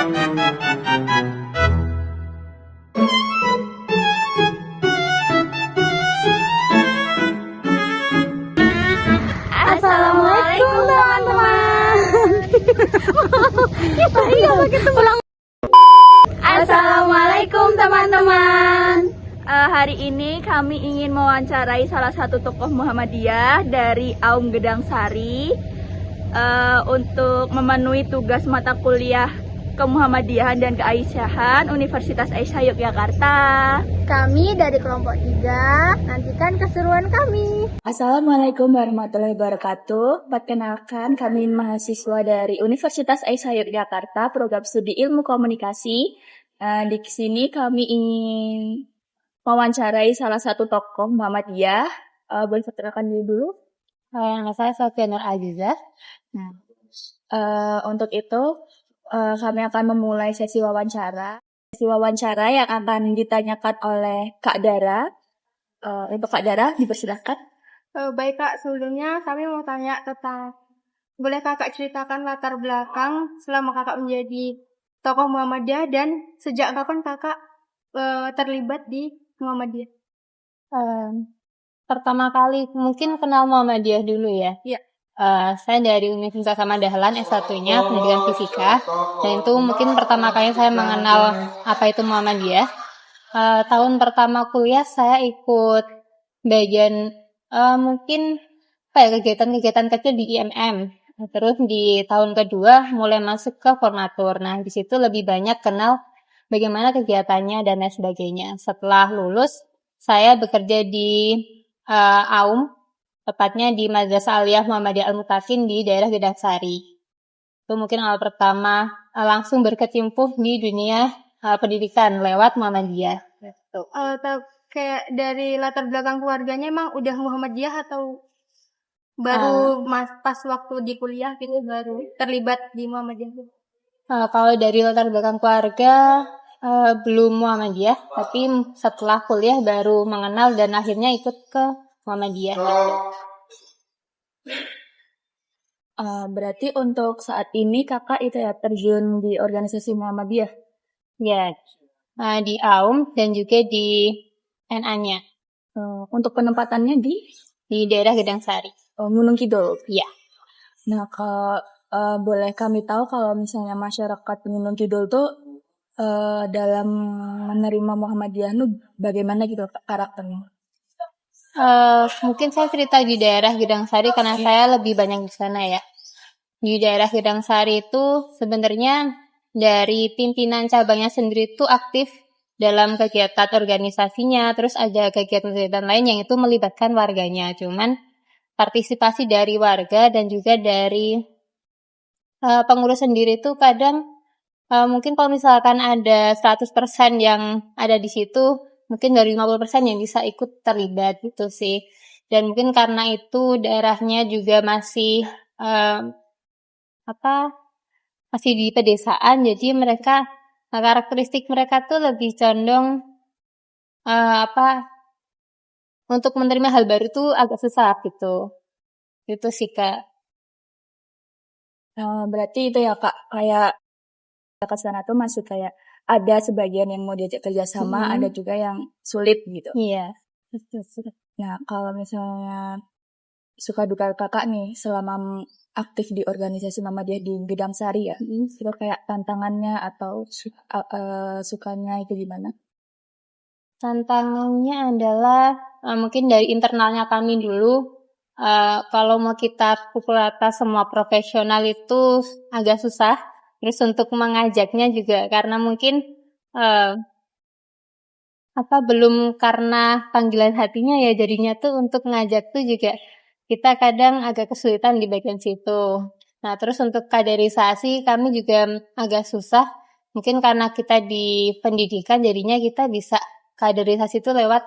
Assalamualaikum teman-teman. Assalamualaikum teman-teman. Hari ini kami ingin mewawancarai salah satu tokoh Muhammadiyah dari Aum Gedang Sari untuk memenuhi tugas mata kuliah Kemuhammadiyahan dan Keaisyahan Universitas Aisyah Yogyakarta. Kami dari kelompok 3, nantikan keseruan kami. Assalamualaikum warahmatullahi wabarakatuh. Perkenalkan, kami mahasiswa dari Universitas Aisyah Yogyakarta, program studi ilmu komunikasi. Di sini kami ingin mewawancarai salah satu tokoh Muhammadiyah. Boleh perkenalkan diri dulu? Nama saya Sofia Nur Azizah. Untuk itu, kami akan memulai sesi wawancara. Sesi wawancara yang akan ditanyakan oleh Kak Dara. Untuk Kak Dara, dipersilakan. Baik Kak, sebelumnya kami mau tanya tentang, boleh Kakak ceritakan latar belakang selama Kakak menjadi tokoh Muhammadiyah dan sejak kapan Kakak terlibat di Muhammadiyah? Pertama kali mungkin kenal Muhammadiyah dulu ya. Iya. Saya dari Universitas Ahmad Dahlan S1-nya pendidikan fisika, dan itu mungkin pertama kali saya mengenal apa itu Muhammadiyah. Tahun pertama kuliah saya ikut bagian mungkin kegiatan-kegiatan kecil di IMM. Terus di tahun kedua mulai masuk ke formatur. Nah, di situ lebih banyak kenal bagaimana kegiatannya dan lain sebagainya. Setelah lulus, saya bekerja di Aum, tepatnya di Madrasah Aliyah Muhammadiyah Al-Mutakin di daerah Gedang Sari. Itu mungkin awal pertama langsung berkecimpung di dunia pendidikan lewat Muhammadiyah. Gitu. Kayak dari latar belakang keluarganya emang udah Muhammadiyah atau baru pas waktu di kuliah gitu baru terlibat di Muhammadiyah? Kalau dari latar belakang keluarga belum Muhammadiyah, tapi setelah kuliah baru mengenal dan akhirnya ikut ke Muhammadiyah. Berarti untuk saat ini kakak itu ya terjun di organisasi Muhammadiyah? Ya, di Aum dan juga di NA-nya. Untuk penempatannya di daerah Gedang Sari. Gunung Kidul? Iya. Nah, kalau boleh kami tahu kalau misalnya masyarakat Gunung Kidul tuh dalam menerima Muhammadiyah bagaimana gitu karakternya? Mungkin saya cerita di daerah Gedang Sari karena saya lebih banyak di sana ya. Di daerah Gedang Sari itu sebenarnya dari pimpinan cabangnya sendiri itu aktif dalam kegiatan organisasinya, terus ada kegiatan-kegiatan lain yang itu melibatkan warganya. Cuman partisipasi dari warga dan juga dari pengurus sendiri itu kadang mungkin kalau misalkan ada 100% yang ada di situ, mungkin dari 50% yang bisa ikut terlibat gitu sih. Dan mungkin karena itu daerahnya juga masih masih di pedesaan, jadi mereka karakteristik mereka tuh lebih condong untuk menerima hal baru tuh agak susah gitu. Itu sih Kak. Berarti itu ya Kak, kayak ke sana tuh maksud kayak ada sebagian yang mau diajak kerjasama, ada juga yang sulit gitu. Iya. Nah, kalau misalnya suka duka kakak nih selama aktif di organisasi Muhammadiyah di Gedang Sari ya, itu kayak tantangannya atau sukanya itu gimana? Tantangannya adalah mungkin dari internalnya kami dulu. Kalau mau kita pukul rata semua profesional itu agak susah. Terus untuk mengajaknya juga karena mungkin belum karena panggilan hatinya ya, jadinya tuh untuk ngajak tuh juga kita kadang agak kesulitan di bagian situ. Nah, terus untuk kaderisasi kami juga agak susah. Mungkin karena kita di pendidikan jadinya kita bisa kaderisasi itu lewat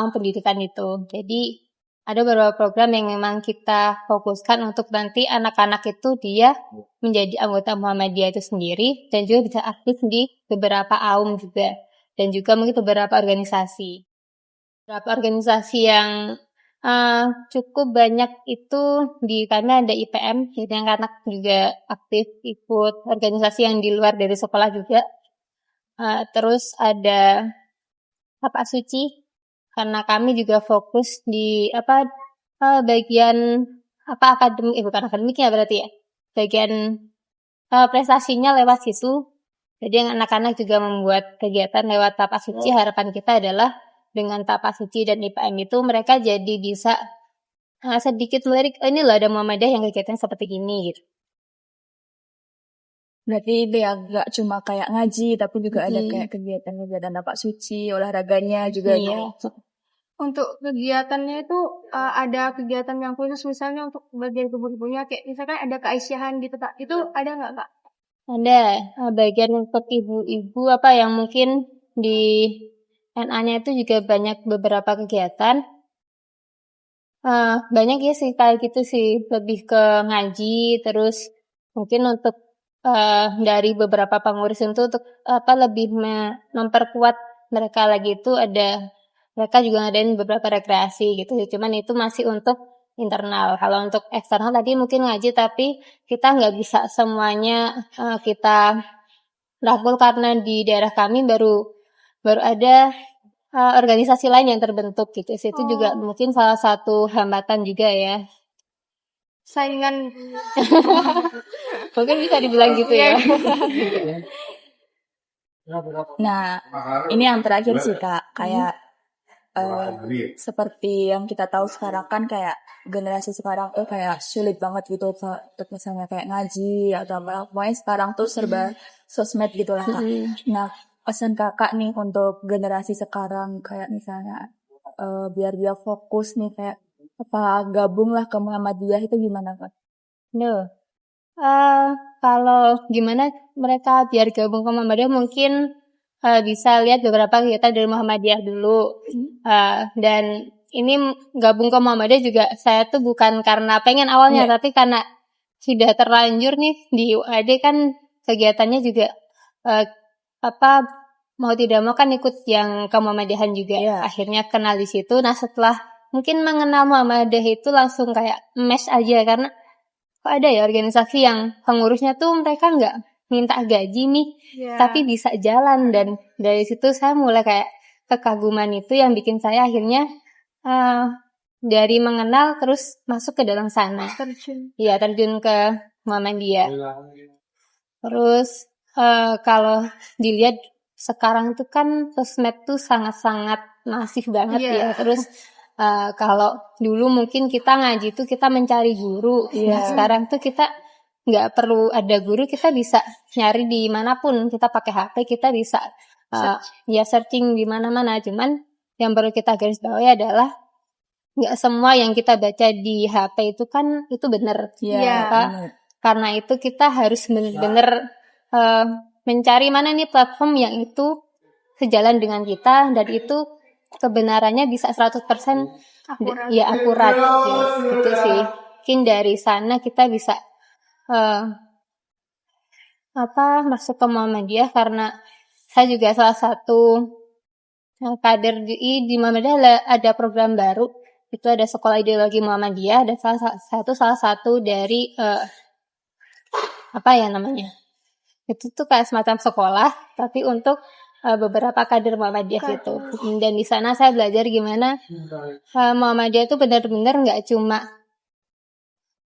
pendidikan itu. Jadi ada beberapa program yang memang kita fokuskan untuk nanti anak-anak itu dia menjadi anggota Muhammadiyah itu sendiri dan juga bisa aktif di beberapa aum juga dan juga mungkin beberapa organisasi. Beberapa organisasi yang cukup banyak itu di kami ada IPM, jadi anak-anak juga aktif ikut organisasi yang di luar dari sekolah juga. Terus ada Tapak Suci, karena kami juga fokus di bagian akademik, bukan akademiknya berarti ya, bagian prestasinya lewat situ. Jadi anak-anak juga membuat kegiatan lewat Tapak Suci. Harapan kita adalah dengan Tapak Suci dan IPM itu mereka jadi bisa sedikit melirik, ini loh ada Muhammadiyah yang kegiatan seperti ini gitu. Berarti dia nggak cuma kayak ngaji, tapi juga ada kayak kegiatan-kegiatan Tapak Suci, olahraganya juga. Iya. Untuk kegiatannya itu ada kegiatan yang khusus misalnya untuk bagian ibu-ibunya kayak misalkan ada keaisyahan gitu Kak. Itu ada nggak Kak? Ada bagian untuk ibu-ibu yang mungkin di NA-nya itu juga banyak beberapa kegiatan. Banyak ya sih kayak gitu sih, lebih ke ngaji, terus mungkin untuk dari beberapa pengurus itu untuk lebih memperkuat mereka lagi itu ada, mereka juga ngadain beberapa rekreasi gitu. Cuman itu masih untuk internal. Kalau untuk eksternal tadi mungkin ngaji, tapi kita nggak bisa semuanya kita rangkul karena di daerah kami baru ada organisasi lain yang terbentuk gitu. Itu juga mungkin salah satu hambatan juga ya. Saingan Mungkin bisa dibilang gitu ya. Nah, ini yang terakhir sih Kak, kayak seperti yang kita tahu sekarang kan kayak generasi sekarang kayak sulit banget gitu untuk misalnya kayak ngaji atau apa, pokoknya sekarang tuh serba sosmed gitu lah Kak. Nah, pesan Kakak nih untuk generasi sekarang kayak misalnya biar dia fokus nih kayak gabung lah ke Muhammadiyah itu gimana Kak? Kalau gimana mereka biar gabung ke Muhammadiyah mungkin bisa lihat beberapa kegiatan dari Muhammadiyah dulu. Dan ini gabung ke Muhammadiyah juga saya tuh bukan karena pengen awalnya, tapi karena sudah terlanjur nih di UAD kan kegiatannya juga mau tidak mau kan ikut yang ke Muhammadiyahan juga. Akhirnya kenal di situ. Nah setelah mungkin mengenal Muhammadiyah itu langsung kayak mes aja, karena kok ada ya organisasi yang pengurusnya tuh mereka nggak minta gaji nih, tapi bisa jalan. Dan dari situ saya mulai kayak kekaguman itu yang bikin saya akhirnya dari mengenal terus masuk ke dalam sana. Terjun ke Muhammadiyah. Terus kalau dilihat sekarang itu kan sosmed tuh sangat-sangat masif banget ya. Terus kalau dulu mungkin kita ngaji tuh kita mencari guru. Nah sekarang tuh kita nggak perlu ada guru, kita bisa nyari di manapun. Kita pakai HP, kita bisa searching di mana-mana. Cuman yang perlu kita garis bawahi adalah nggak semua yang kita baca di HP itu kan itu benar. Karena itu kita harus benar-benar mencari mana nih platform yang itu sejalan dengan kita dan itu kebenarannya bisa 100% akurat gitu sih. Mungkin dari sana kita bisa masuk ke Muhammadiyah, karena saya juga salah satu kader di Muhammadiyah. Ada program baru, itu ada sekolah ideologi Muhammadiyah, dan salah satu dari itu tuh kayak semacam sekolah tapi untuk beberapa kader Muhammadiyah gitu. Dan di sana saya belajar gimana Muhammadiyah itu benar-benar nggak cuma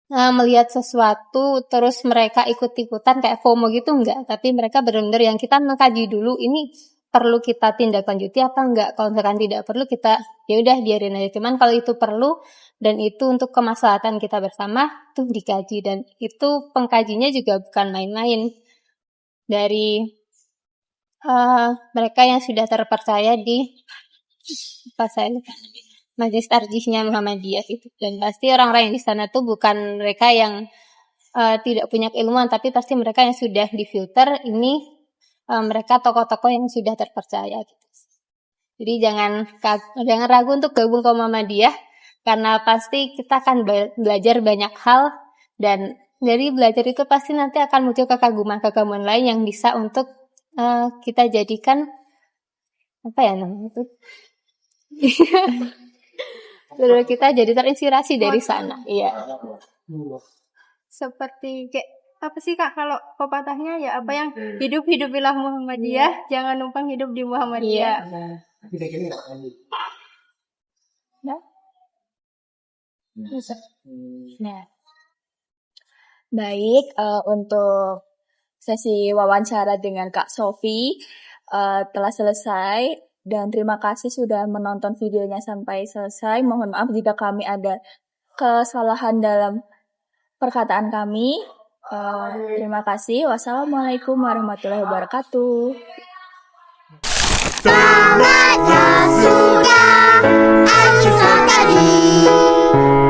melihat sesuatu terus mereka ikut-ikutan kayak FOMO gitu, enggak, tapi mereka benar-benar yang kita mengkaji dulu ini perlu kita tindak lanjuti apa enggak. Kalau misalkan tidak perlu, kita ya udah biarin aja. Cuman kalau itu perlu dan itu untuk kemaslahatan kita bersama tuh dikaji, dan itu pengkajinya juga bukan main-main. Dari mereka yang sudah terpercaya di majelis tarjihnya Muhammadiyah gitu. Dan pasti orang-orang yang di sana tuh bukan mereka yang tidak punya keilmuan, tapi pasti mereka yang sudah difilter. Ini mereka tokoh-tokoh yang sudah terpercaya gitu. Jadi jangan ragu untuk gabung ke Muhammadiyah, karena pasti kita akan belajar banyak hal, dan dari belajar itu pasti nanti akan muncul kekaguman-kekaguman lain yang bisa untuk kita jadikan Benar, kita jadi terinspirasi dari sana. Iya. Seperti kayak apa sih Kak kalau pepatahnya ya apa yang hidup-hidupilah Muhammadiyah, jangan numpang hidup di Muhammadiyah. Ya. Bisa. Nah, baik, untuk sesi wawancara dengan Kak Sofi telah selesai dan terima kasih sudah menonton videonya sampai selesai. Mohon maaf jika kami ada kesalahan dalam perkataan kami. Terima kasih. Wassalamualaikum warahmatullahi wabarakatuh. Tamatnya sudah acuh tadi.